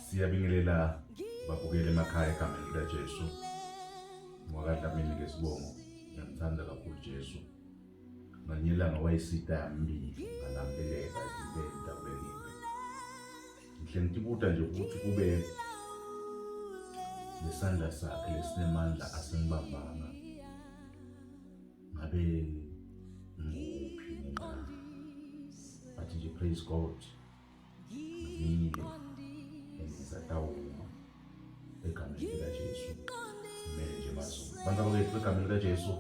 Siyabingelela babukele emakhaya egameni likaJesu. Wakadlamini ngesibongo. Ngiyamthanda kakhulu Jesu. Nganyelanga wayisita yambili ngalambeleka izintenta kulelive. Ngihle ngitibuta nje ukuthi kube lesandla sakhe lesinemandla asengibambanga. Ngabe nguphi mina? But nje praise God. Ngiyile engizatawuma egameni likaJesu. Kumele nje mazulu. Bantu abakhethu egameni likaJesu.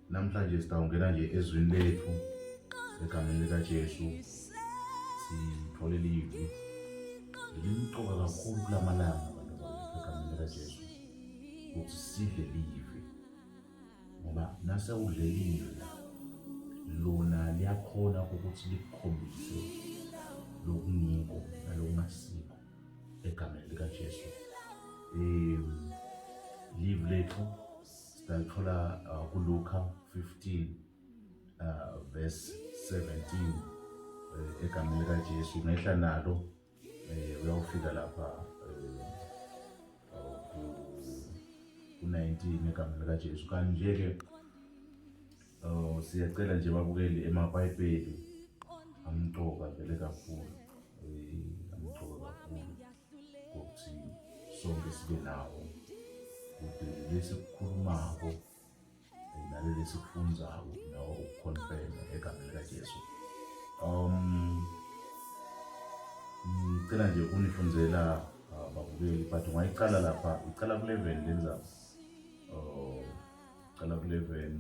Namhlanje sitawungena nje ezwini lethu egameni likaJesu. Sithole livi. Limqoka kakhulu kulamalanga abantu abakhethu egameni likaJesu. Ukuthi sidle livi. Ngoba nase udle livi lona liyakhona ukuthi likukhombise lokungiko nalokungasiko egameni likaJesu. Live lethu sitalithola kuLuka 15 verse 17 egameni likaJesu. Ngehla nalo uyawufika lapha ku-19 egameni likaJesu. Kanje ke siyacela nje babukeli emabhayibheli amqoka vele kakhulu. Amqoka kakhulu ukuthi sonke sibe nawo ukuthi lesikukhulumako naleli sikufunzayo nawo ukuconfirm egameni likaJesu. Ngicela nje ukunifundzela babukeli but ungayicala lapha, icala ku11 lenza icala ku11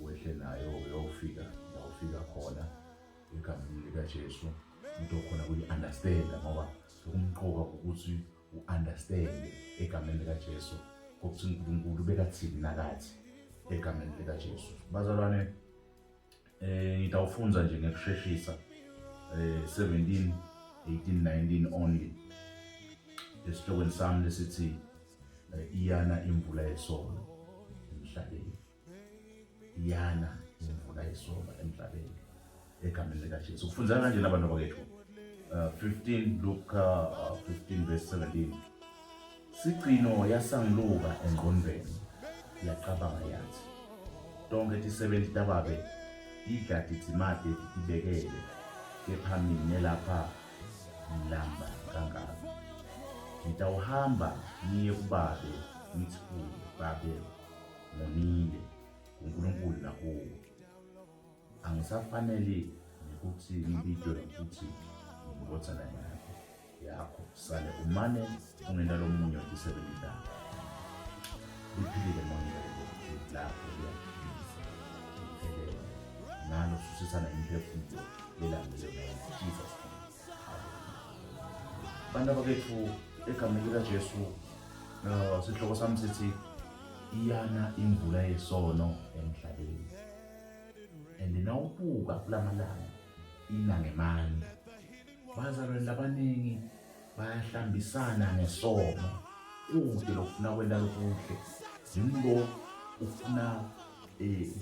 wehle nayo uyofika khona egameni likaJesu. Into khona ukuyi-understand ngoba sokumqoka ukuthi u-understand egameni likaJesu ukuthi uNkulunkulu bekathini nakathi egameni likaJesu. Bazalwane, ngitawufunza nje ngekusheshisa 17, 18, 19 only. Esihlokweni sami lesithi iyana imvula yesono emhlabeni. Iyana imvula yesono emhlabeni egameni likaJesu. Kufunza kanje labantu bakethu. 15 Luka 15 verse 17. Sigcino yasangiluka engqondweni yaqabanga yathi tonke ti-70 tababe idla titsimate titibekele kepha mina lapha ngilamba kangaka. Ngitawuhamba ngiye kubabe ngithi kuye, babe ngonile uNkulunkulu nakuwo. Angisafanele ukuthi ngibizwe ukuthi ngibotshana yakho sale umane ungena lo munye wa-70. Uphilile manje lapho uyaphilisa. Nalo susisana imphefumulo lelandelayo Jesus. Bantu abakhethu egameni likaJesu, sihloko sami sithi iyana imvula yesono emhlabeni. And nawubuka kulamalanga ina ngemandla. Bazalwane abaningi bayahlambisana ngesono. Kude lokufuna kwenda lokuhle. Yimbo ufuna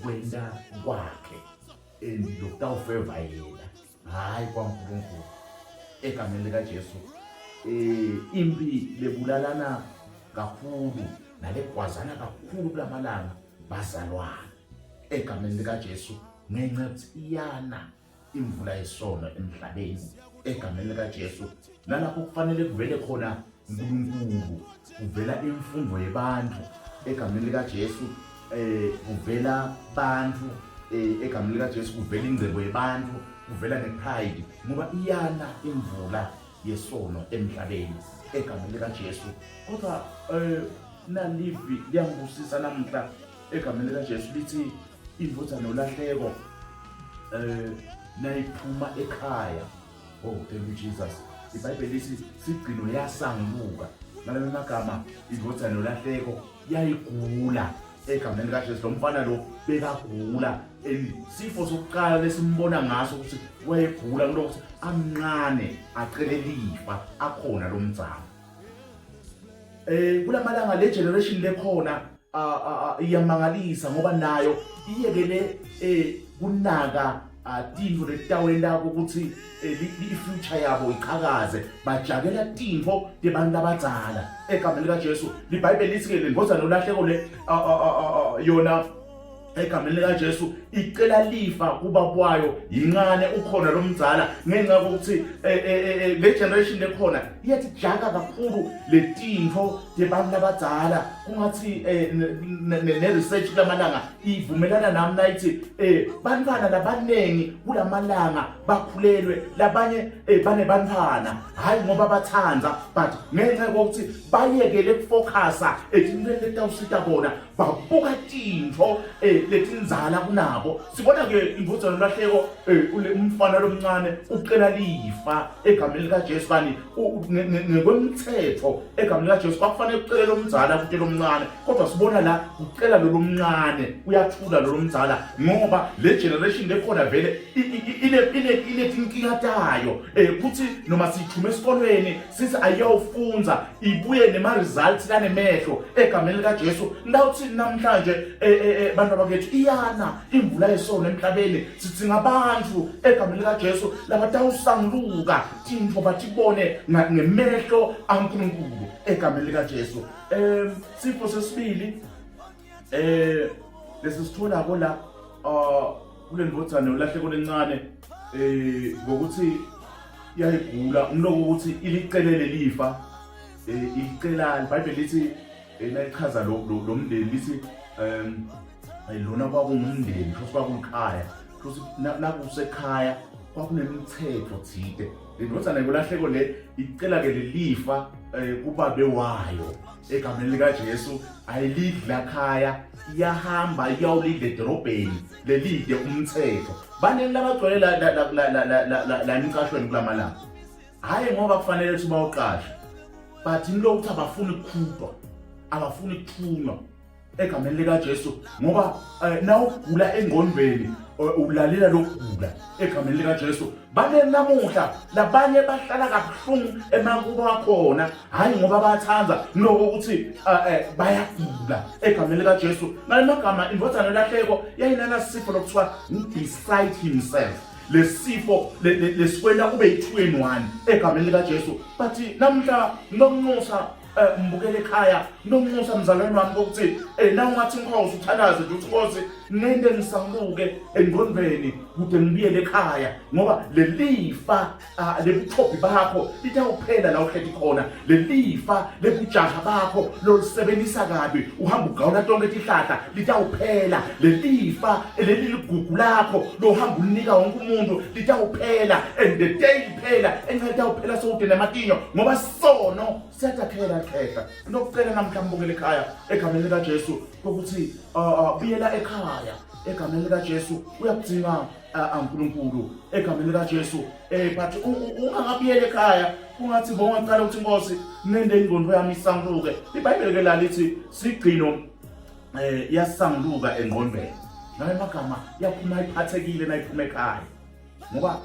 kwenda kwakhe lokutawufeva yena, hayi kwaNkulunkulu egameni likaJesu. Impi lebulalana kakhulu nalegwazana kakhulu kulamalanga bazalwane egameni likaJesu. Ngenxa yokuthi iyana imvula yesono emhlabeni egameni likaJesu. Nalapho kufanele kuvele khona uNkulunkulu, kuvela imfundo yebantu egameni likaJesu. Kuvela bantu egameni likaJesu, kuvela ingcebo yebantu, kuvela nepride ngoba iyana imvula yesono emhlabeni egameni likaJesu. Kodwa nalivi liyangibusisa namhla egameni likaJesu lithi imvutha nolahleko nayiphuma ekhaya. Oh, thank you Jesus. iBhayibheli lithi sigcino yasangiluka. Ngalawo magama imvutha nolahleko yayigula egameni likaJesu. Lo mfana lo bekagula, sifo sokuqala lesimbona ngaso ukuthi wayegula kulokuthi amncane acele lifa akhona lo mzamo. Kulamalanga le generation lekhona iyamangalisa ngoba nayo iyekele kunaka tintfo letitawenta ukuthi i-future yabo iqhakaze bajakela tintfo tebantfu labadzala egameni likaJesu. Libhayibheli lithi ke le ndvodza nolahleko le yona egameni likaJesu icela lifa kubaba wayo yincane ukhona lo mdzala ngenxa yokuthi le generation lekhona iyathi jaka kakhulu letintfo tebantfu labadzala kungathi ne-research kulamalanga ivumelana nami nayithi bantfwana labanengi kulamalanga bakhulelwe labanye banebantfwana hayi ngoba bathandza but ngenxa yokuthi bayekele ukufocusa etintweni letawusita bona babuka tintfo letindzala kunabo. Sibona ke indvodza nolahleko umfana lomncane ucela lifa egameni likaJesu kani ngekwemthetho egameni likaJesu kwakufanele ucele lomdzala ukuthi lomncane, kodwa sibona la ucela lo lomncane uyathula lo lomdzala ngoba le generation lekhona vele inetinkinga tayo kuthi noma siyithume esikolweni sithi ayawufunza ibuye nema results lanemehlo egameni likaJesu. Ndawuthi namhlanje bantu bakethu iyana imvula yesona emhlabeni sidzinga abantu egameni likaJesu labatawusanguluka tintfo batibone ngemehlo aNkulunkulu egameni likaJesu. Sifo sesibili lesisitholako la kule ndvodzana yolahleko lencane ngokuthi iyayigula umloko ukuthi ilicelele lifa ilicela iBhayibheli lithi nayichaza lo mndeni lithi lona kwakungumndeni futhi kwakuyikhaya futhi nakusekhaya kwakunemithetho thide. Le ndvodzana yolahleko le icela ke lelifa kubabe wayo egameni likaJesu ayilidla khaya iyahamba iyawulidla edorobheni lelide umthetho. Baningi labagcwele la emqashweni kulamalanga hayi ngoba kufanele ukuthi bawuqashe but inlokuthi abafuni ukukhupha abafuni ukuthunywa egameni likaJesu ngoba nawugula engqondweni ulalela lokugula egameni likaJesu. Bane namuhla labanye bahlala kabuhlungu emakubo akhona hayi ngoba bathanza nokuthi bayagula egameni likaJesu. Ngalemagama indvodzana yolahleko yayinana sifo lokuthiwa beside himself, lesifo lesikwenda kube yi-2 in 1 egameni likaJesu. But namhla nokunxusa mbukele ekhaya nokunxusa mzalwane wami ukuthi nawungathi inkosi uthalaze ukuthi Nkosi ngende ngisanguke engqondweni kude ngibuyele ekhaya ngoba lelifa lebuchophi bakho litawuphela la ukhethe khona. Lelifa lebujaha bakho lolisebenzisa kabi uhamba ugawula tonke tihlahla litawuphela. Lelifa leligugu lakho lohamba unika wonke umuntu litawuphela and the day liphela engitawuphela sowude nematinyo ngoba sono siyatakhela khehla. Nokucela namhla mbukele ekhaya egameni likaJesu ukuthi buyela ekhaya egameni likaJesu uyakudzinga uNkulunkulu egameni likaJesu. But ungangabuyela ekhaya kungathi bongaqala ukuthi Nkosi nende ingqondo yami isanguluke. iBhayibheli ke la lithi sigcino yasanguluka engqondweni. Ngalemagama yaphuma iphathekile nayiphuma ekhaya ngoba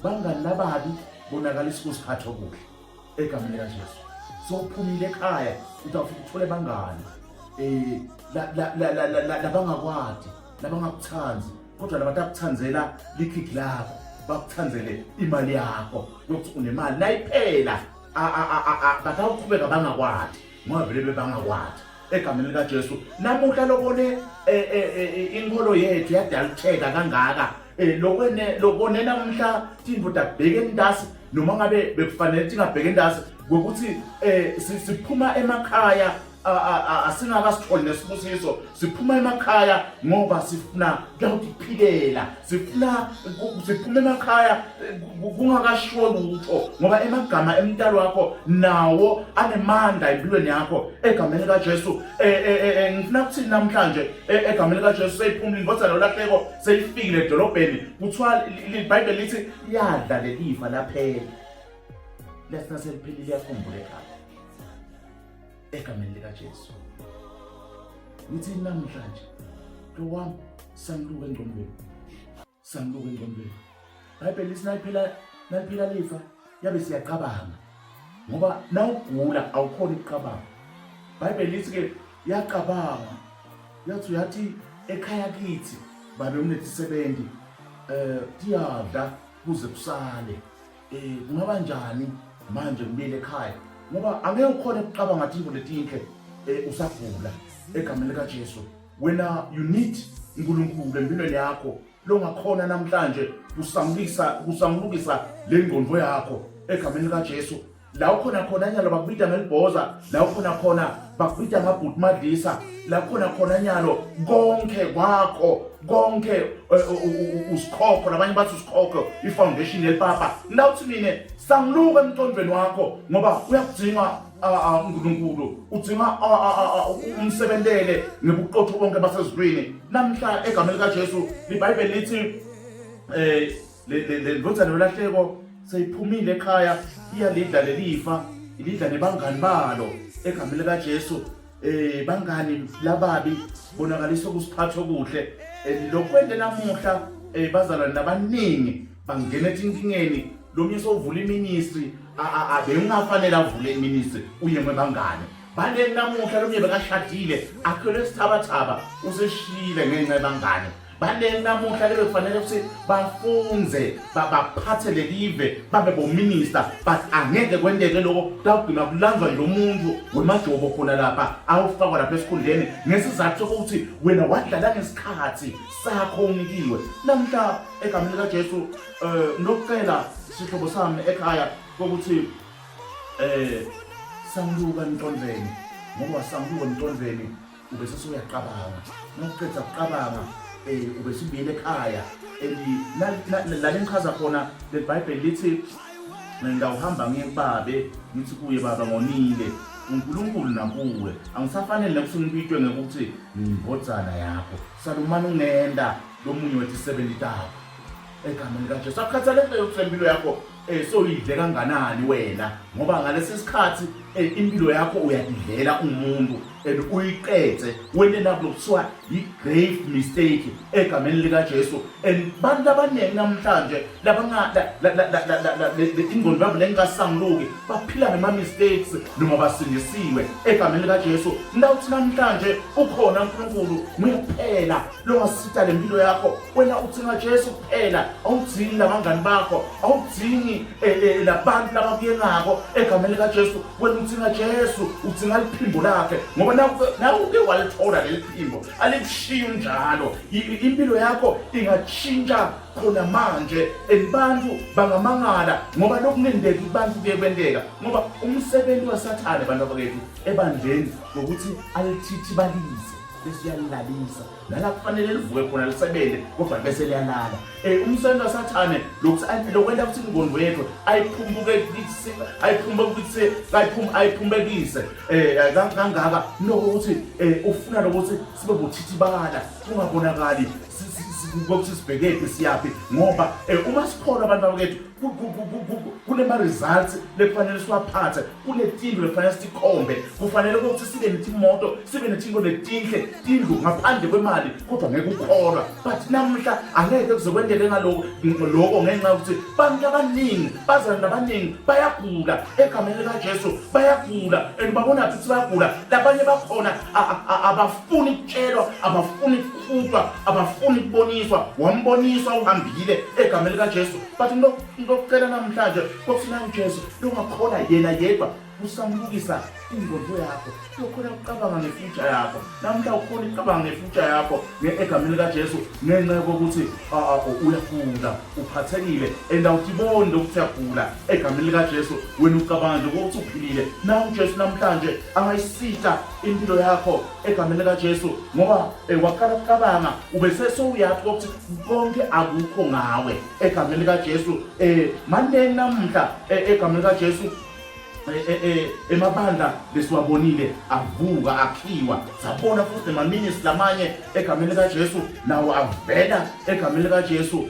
bangani lababi bonakalisa ukusikhatha okuhle egameni likaJesu. So uphumile ekhaya utafika uthole bangani labangakwadi labangakuthanzi kodwa labatakuthanzela likhiki lakho bakuthanzele imali yakho yokuthi unemali nayiphela batawuqhubeka bangakwadi ngoba vele bebangakwadi egameni likaJesu. Namuhla lokone inkolo yethu yadalitheka kangaka lokone namhla tintfo tabheke endasi noma ngabe bekufanele tingabheke endasi ngokuthi siphuma emakhaya asingakasitholi nesibusiso. Siphuma emakhaya ngoba sifuna kuyawuphilela, siphuma emakhaya kungakashiwo lutho ngoba emagama emntalo wakho nawo anemandla empilweni yakho egameni likaJesu. Ngifuna ukuthi namhlanje egameni likaJesu seyiphumile indvodzana yolahleko seyifikile edolobheni kuthiwa iBhayibheli lithi yadla lelifa laphela lesina seliphelile yakhumbula ekhaya egameni likaJesu. Ngithi namhlanje lo wami sanguluka engqondweni, sanguluka engqondweni. iBhayibheli lithi nayiphila lifa yabe siyacabanga ngoba nawugula awukhona ukucabanga. iBhayibheli lithi ke yacabanga yathi ekhaya kithi babe unethi 70 tiyadla kuze kusale kungaba njani manje kumile ekhaya ngoba angeke ukhona ukuqaba ngathi into letinhle usagula egameni lika Jesu wena you need uNkulunkulu empilweni yakho longakhona namhlanje kusamlukisa lengqondo yakho egameni lika Jesu la ukhona khona nyalo bakubita ngelibhoza la ukhona khona bakubita ngabhuti madlisa la khona khona nyalo konke kwakho konke usikhokho labanye bathi usikhokho ifoundation yelipapa nawuthi mine sangiluka emqondweni wakho ngoba uyakudinga uNkulunkulu udinga umsebentele ngebuqotho bonke basezulwini namhla egameni lika Jesu iBhayibheli lithi le ndodzana yolahleko seyiphumile ekhaya iyalidla lelifa ilidla nebangani balo egameni lika Jesu bangani lababi bonakalisa ukusiphatha okuhle lokwende namuhla bazalwane nabaningi bangena enkingeni lo myese ovula iministry abengafanele avule iministry uye mwebangane bale namuhla lo myebe kashadile akhwele sithabathaba useshile ngenxa yebangane bale namuhla lebe kufanele ukuthi bafunze baphathe lelive babe bominister but angeke kwendeke lokho kugcina kulanzwa lo muntu wemajobo khona lapha awufakwa lapha esikhundleni ngesizathu sokuthi wena wadlala ngesikhathi sakho unikiwe namhla egameni lika Jesu nokucela sihlobo sami ekhaya ukuthi sangiluka emntondweni ngoba sangiluka emntondweni ube sesuyaqabanga nokuqedza ukuqabanga ube sibile ekhaya la lengichaza khona leBhayibheli lithi ngawuhamba ngebabe ngithi kuye baba ngonile uNkulunkulu nakuwe angisafanele kusungibitwe ngekuthi ngimbodzana yakho salumana unenda lomunye wethi 70 takho egameni lika Jesu akhathalele impilo yakho soyidle kanganani wena ngoba ngalesi sikhathi impilo yakho uyadidlela umuntu uyiqethe wena nakuthiwa i-grave mistake egameni lika Jesu bantu abaningi namhlanje labangada ingqondo yabo lengasangiluki baphila ngema mistakes noma basindisiwe egameni lika Jesu nawuthi namhlanje ukhona uNkulunkulu kuphela longasitha lempilo yakho wena uthinga Jesu kuphela awudzingi labangani bakho awudzingi labantu lababuye ngako egameni lika Jesu wena uthinga Jesu udzinga liphimbo lakhe ngoba nawe uke walithola leliphimbo alikushiya njalo impilo yakho ingatshintsha khona manje abantu bangamangala ngoba lokunendeki abantu kuyekwendeka ngoba umsebenzi wasathane abantu abakethu ebandleni ngokuthi alithithi balise besiyalilalisa nala kufanele livuke khona lisebenze kodwa bese liyalala umsebenzi wasathane lokwenda ukuthi ingqondo yethu ayiphumbekise kangaka nokuthi ufuna lokuthi sibe bothithibala kungabonakali ukuthi sibhekephi siyaphi ngoba uma sikhona abantu abakethu kunema results lekufanele siwaphathe kunetinto lekufanele sikhombe kufanele ukuthi sibe netimoto sibe netinto letinhle tindlu ngaphandle kwemali kodwa ngeke ukholwa but namhla angeke kuzokwendeke ngaloko ngenxa yokuthi bantu abaningi bazalwane abaningi bayagula egameni lika Jesu bayagula babona ukuthi bayagula labanye bakhona abafuni ukutshelwa abafuni ukukhutshwa abafuni ukuboniswa wamboniswa uhambile egameni lika Jesu but ngicela namhlanje kokufuna uJesu longakhona yena yedwa usamlukisa ingqondo yakho ukhona ukuqabanga ngefuture yakho namhla ukhona ukuqabanga ngefuture yakho egameni lika Jesu ngenxa yokuthi uyagula uphathekile awutiboni ukuthi uyagula egameni lika Jesu wena ucabanga ukuthi uphilile nawe uJesu namhlanje angayisita impilo yakho egameni lika Jesu ngoba waqala ukuqabanga ube sesowuyathi ukuthi konke akukho ngawe egameni lika Jesu manje namhla egameni lika Jesu emabandla lesiwabonile avuka akhiwa sabona futhi emaministry lamanye egameni lika Jesu nawo avela egameni lika Jesu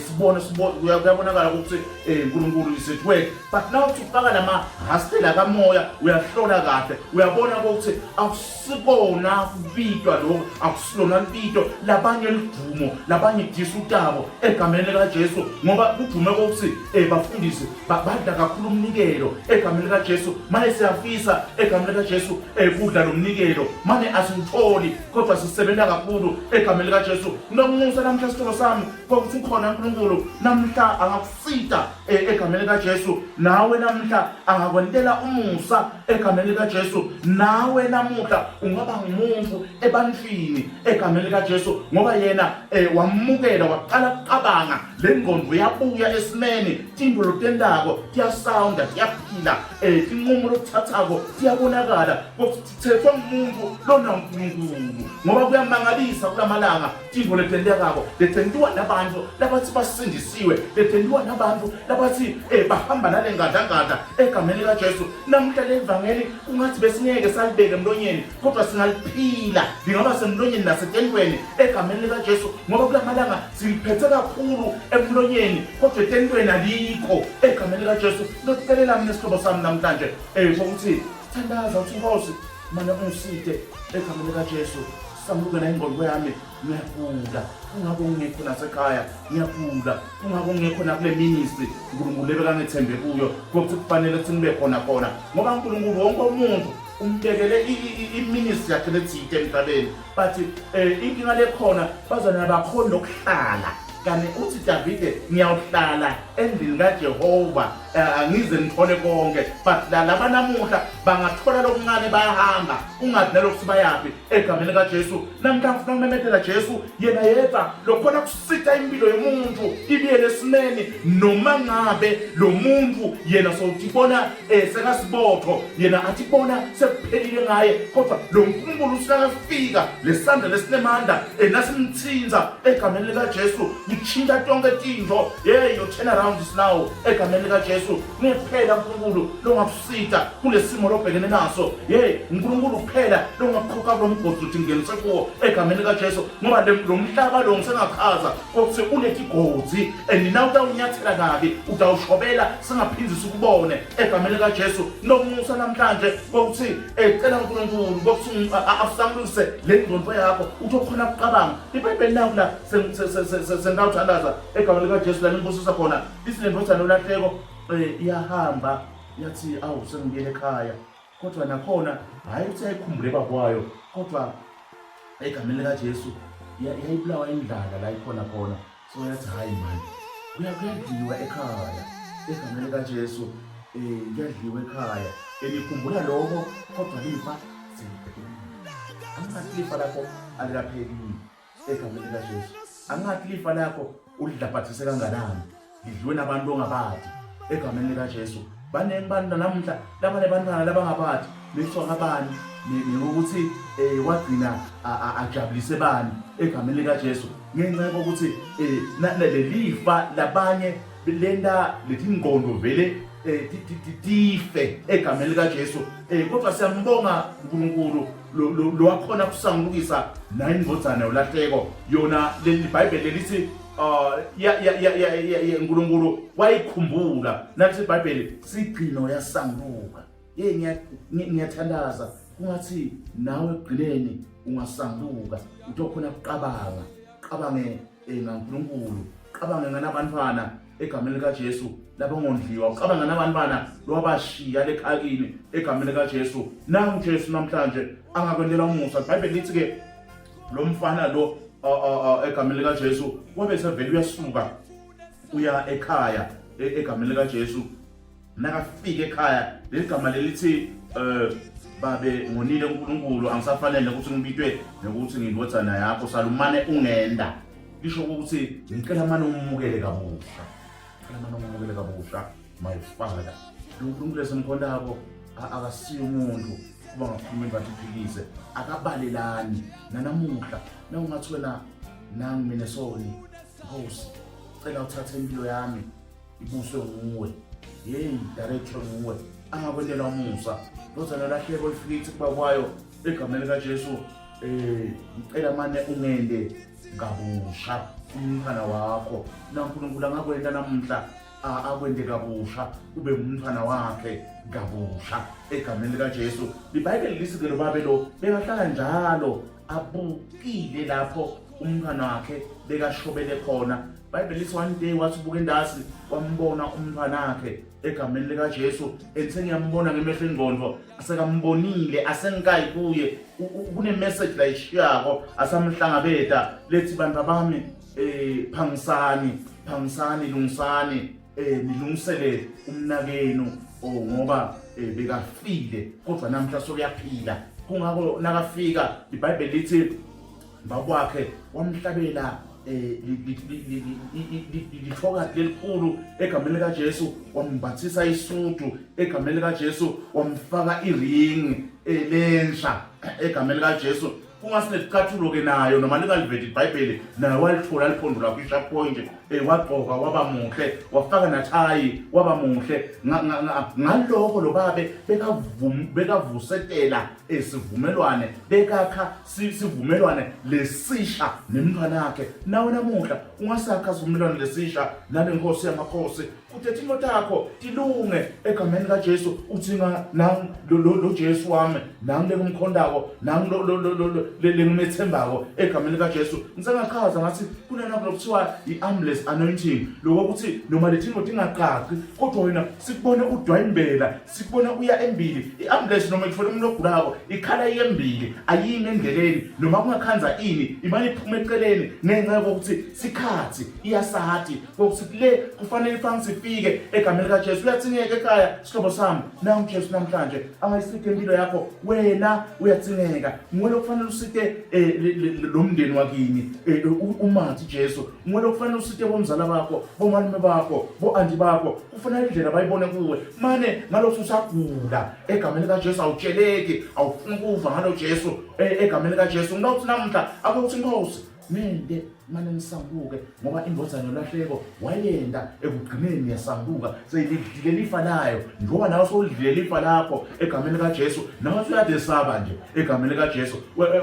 sibona kuyabonakala ukuthi uNkulunkulu is at work but now ufaka lama hastela kamoya uyahlola kahle uyabona ukuthi akusibona kubitwa lo akusilona libito labanye lidumo labanye disutabo egameni lika Jesu ngoba kudume ukuthi bafundisi badla kakhulu umnikelo egameni likaJesu manje siyafisa egameni likaJesu kudla lomnikelo manje asitholi kodwa sisebenza kakhulu egameni likaJesu nomusa namhla isitholo sami ukuthi khona uNkulunkulu namhla angakusita egameni likaJesu nawe namhla angakwentela umusa egameni likaJesu nawe namuhla ungaba ngumuntu ebantwini egameni likaJesu ngoba yena wamukela waqala ukucabanga lengqondo yabuya esimeni tinto lotendako tiyasounda tiyaphila inqumo lokuthathako tiyabonakala ukuthi thethwa ngumuntu lona uNkulunkulu ngoba kuyamangalisa kulamalanga tinto letendekako letentiwa nabantu labathi basindisiwe letentiwa nabantu labathi bahamba nalengadangada egameni likaJesu namhla levangeli kungathi besingeke salibeke emlonyeni kodwa singaliphila lingaba semlonyeni nasetentweni egameni likaJesu ngoba kulamalanga siliphethe kakhulu emlonyeni kodwa etentweni alikho egameni likaJesu lokucelela mina isihlobo sami namhlanje ukuthi thandaza uthi Nkosi mana ungisite egameni likaJesu samukela ingqondo yami ngiyagula kungabe ngingekho nasekhaya ngiyagula kungabe ngingekho na kule ministry uNkulunkulu lebekangethembe kuyo ukuthi kufanele ukuthi ngibe khona ngoba uNkulunkulu wonke umuntu umbekele iministry yakhe lethite emhlabeni but inkinga lekhona bazana bakhona ukuhlala kanti uthi Davide ngiyawuhlala endlini kaJehova angize ngithole konke but laba namuhla bangathola lokuncane bayahamba ungathi nalokuthi bayapi egameni likaJesu namhla ngifuna ukumemethela Jesu yena yedwa lokhona kusita impilo yomuntu ibiyele esimeni noma ngabe lo muntu yena sowutibona sekasibotho yena athibona sekuphelile ngaye kodwa lo nkulunkulu usikafika lesandla lesinemandla nasimthinza egameni likaJesu ngichinta tonke tinto you turn around this now egameni likaJesu nephela uNkulunkulu longakusita kulesimo lobhekene naso uNkulunkulu kuphela longakhokha lomgodzo uthi ngenise kuwo egameni likaJesu ngoba lo mhlaba lo ngisengakhaza ukuthi ulethi igodzi nawe utawunyathela kabi utawushobela singaphindisi ukubone egameni likaJesu nomusa namhlanje ukuthi ecela uNkulunkulu ukuthi afsangulise le ngqondo yakho uthi khona ukucabanga iBhayibheli naku la sengawuthandaza egameni likaJesu la nimbusisa khona isilembozana olahleko iyahamba yathi awu sengiyele ekhaya kodwa nakhona hayi ukuthi ayikhumbule bakwayo kodwa egameni likaJesu yayibulawa indlala la ikhona so yathi hayi manje kuyadliwa ekhaya egameni likaJesu kuyadliwa ekhaya enikhumbula lokho kodwa lifa angathi lifa lakho alikapheli egameni likaJesu angathi lifa lakho ulidlaphathise kanganani lidliwe nabantu ongabathi egameni likaJesu banengibanda namhla labane bantwana labangabathi besho ngabani ngokuthi wagcina ajabulise bani egameni likaJesu ngenxa yokuthi lelifa labanye lenda lethingqondo vele tife egameni likaJesu kodwa siyambonga uNkulunkulu lo wakhona kusangulukisa na indvodzana yolahleko yona leBhayibheli lithi uNkulunkulu wayikhumbula nathi iBhayibheli sigcino yasanguluka ngiyathandaza kungathi nawe egcineni ungasanguluka utokhona ucabange ngaNkulunkulu ucabange nganabantwana egameni likaJesu labangondliwa ucabange nabantwana lwabashiya lekhakini egameni likaJesu nangu Jesu namhlanje angakwendela umusa iBhayibheli lithi ke lo mfana lo egameni likaJesu wabe sevele uyasuka uya ekhaya egameni likaJesu nakafika ekhaya legama lelithi babe ngonile uNkulunkulu angisafanele ukuthi ngibitwe nokuthi ngindvodzana yakho salumane ungenda lisho ukuthi ngicela manje umukele kabusha my father uNkulunkulu lesemkhondako akasiyo umuntu kuba ngakhuluma ngathi phikise akabalelani nanamuhla nawungathi wena nami mina soni Nkosi cela uthathe impilo yami ibuswe nguwe director nguwe angakwendela umusa kodwa nalahleko lifikile kuba kwayo egameni likaJesu ngicela manje ungende kabusha umntwana wakho naNkulunkulu angakwenda namhla akwende kabusha ube umntwana wakhe kabusha egameni likaJesu iBhayibheli lithi ke lo babe lo bengahlala njalo abukile lapho umntwana wakhe bekashobele khona. Bible lithi one day wathi ubuka endasi wambona umntwana wakhe egameni lika Jesu, engiyambona ngemehlo engqondo, asekambonile, asengikayi kuye. Kune message la ishiyako asamhlangabeta lethi bantu bami phangisani lungisani nilungisele umnakenu ngoba bekafile kodwa namhla sokuyaphila. Kungako nakafika iBhayibheli lithi bakwakhe wamhlabela lithoka lelikhulu egameni lika Jesu, wambathisa isudu egameni lika Jesu, wamfaka iring lensha egameni lika Jesu. Kungasinecathulo ke nayo noma lingalivedi iBhayibheli nayo walithola liphondula kwisha point, wagqoka waba muhle, wafaka nathayi waba muhle. Ngalokho lo babe bekavusetela isivumelwane, bekakha sivumelwane lesisha nemntwana wakhe. Nawe namuhla ungasakha sivumelwane lesisha nale Nkosi yamakhosi, kuthethi into yakho tilunge egameni lika Jesu. Uthinga nami lo Jesu wami, nami lengimkhondako, nami lo lengimethembako egameni lika Jesu. Ngisengachaza ngathi kunana lokuthiwa i-armless anointing, lokuthi noma lethi into ingaqaqi kodwa wena sikubone udwayimbela, sikubona uya embili. I-armless noma ithola umuntu ogulako ikhala yembili, ayimi endleleni noma kungakhanza ini, imali iphuma eceleni ngenxa yokuthi sikhathi iyasathi ukuthi le kufanele ifike egameni lika Jesu. Uyatsingeka ekhaya sihlobo sami, nawu Jesu namhlanje angayisike impilo yakho, wena uyatsingeka. Ngwele kufanele usite lo mndeni wakini umathi Jesu. Ngwele kufanele usite bomzala bakho, bomalume bakho, boanti bakho. Kufanele indlela bayibone kuwe. Mane ngalokho usagula egameni lika Jesu, awutsheleki, awufuni ukuva ngalo Jesu egameni lika Jesu. Ngawuthi namhla akuthi Nkosi mende mane ngisambuke ngoba indodana yolahleko wayenda ekugcineni yasambuka seyilidile lifa layo. Ngoba nawe sowulidile lifa lakho egameni lika Jesu, nawe uyadesaba nje egameni lika Jesu.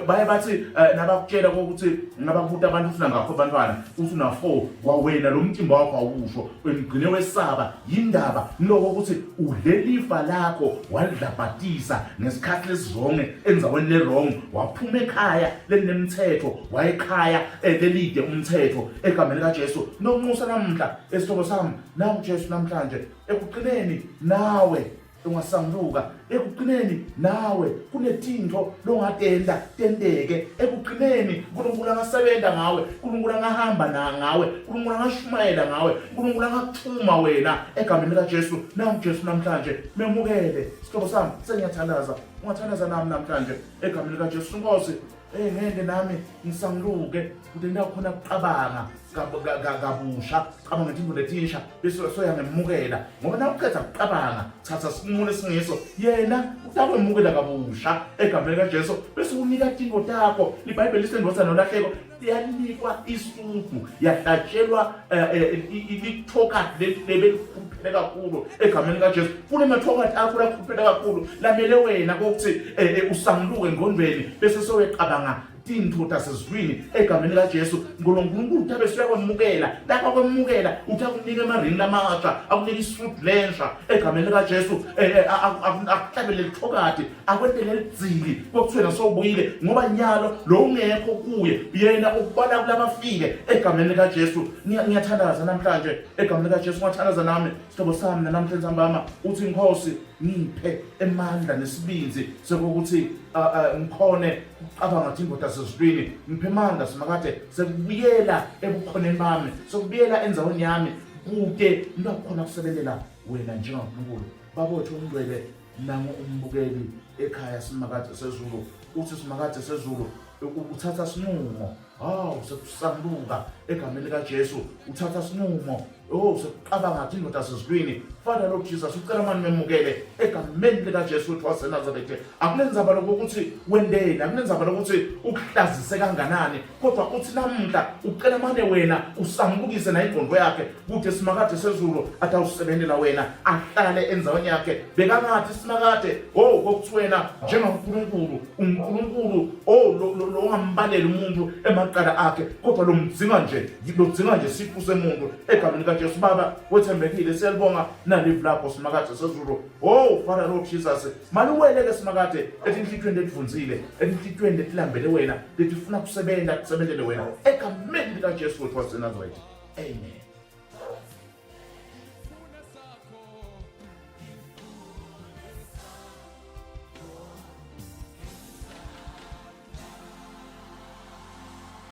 Baye bathi nabakutshela ukuthi nabakubuta abantu ufuna ngakho abantwana uthi una 4 wawena lo mtimba wakho awusho wengcine wesaba. Yindaba lokho ukuthi udlelifa lakho walidlabhatisa ngesikhathi lesizonke enzaweni lerong, waphuma ekhaya lenemthetho wayekhaya lelide umthetho egameni lika Jesu. Nomusa namhla esihlobo sami, nawu Jesu namhlanje ekugcineni nawe ungasamluka, ekugcineni nawe kunetintho longatenda tendeke, ekugcineni uNkulunkulu angasebenza ngawe, uNkulunkulu angahamba ngawe, uNkulunkulu angashumayela ngawe, uNkulunkulu angakuthuma wena egameni lika Jesu. Nawu Jesu namhlanje memukele sihlobo sami, sengiyathalaza ungathandaza nami namhlanje egameni lika Jesu. Nkosi ngende nami ngisamluke ukuthi ndakhona ukuqabanga kabusha, cabanga into letisha bese soya ngemukela. Ngoba nawuqeda ukuqabanga thatha simunye singiso yena utamukela kabusha egameni lika Jesu bese unika intingo takho. iBhayibheli lisendozana nolahleko liyanikwa isudu, yahlatshelwa lithoka lebelikhuluphele kakhulu egameni lika Jesu. Kule mathoka akho lakhuluphele kakhulu lamele wena ukuthi usamluke engqondweni bese soweqabanga intintho tasezwini egameni lika Jesu. NgoNkulunkulu utabe siyakwamukela, lapha kwamukela uthakunika emaringi lamatsha, akunika isudu lensha egameni lika Jesu. Akuhlabele lithokati, akwentele lidzili kokuthiwena sobuyile ngoba nyalo lo ungekho kuye yena ukubala kulabafike egameni lika Jesu. Ngiyathandaza namhlanje egameni lika Jesu. Ngathandaza nami sihlobo sami namhlanje sambama uthi Nkosi ngiphe emandla nesibinzi sokuthi ngikhone ukucabanga into tasezwini. Ngiphe amandla simakade sekubuyela ebukhoneni bami, sekubuyela enzaweni yami kude ngiyakhona ukusebenza wena njengoNkulunkulu. Babothe ungcwele nangu umbukeli ekhaya simakade sezulu, uthi simakade sezulu uthatha sinqumo. Sekusamluka egameni lika Jesu, uthatha sinqumo. Sekuqabanga into tasezwini. Father Lord Jesus, ucela manje memukele egameni lika Jesu uthi waseNazaretha. Akunenzaba lokuthi wendeni, akunenzaba lokuthi ukuhlazise kanganani, kodwa uthi namhla ucela manje wena usamlukise na ingqondo yakhe kuthi simakade sezulu atawusebenzela wena, ahlale enzaweni yakhe. Bekangathi simakade kokuthi wena njengoNkulunkulu, uNkulunkulu lo ongambaleli umuntu amaqala akhe, kodwa lo mdzinga nje sifu semuntu egameni likaJesu. Baba wethembekile, siyalibonga nalive lakho simakade sezulu. Oh Father Lord Jesus, maluweleke simakade etinhlitweni letivunzile, etinhlitweni letilambele wena, letifuna kusebenzele wena egameni likaJesu waseNazaretha. Amen.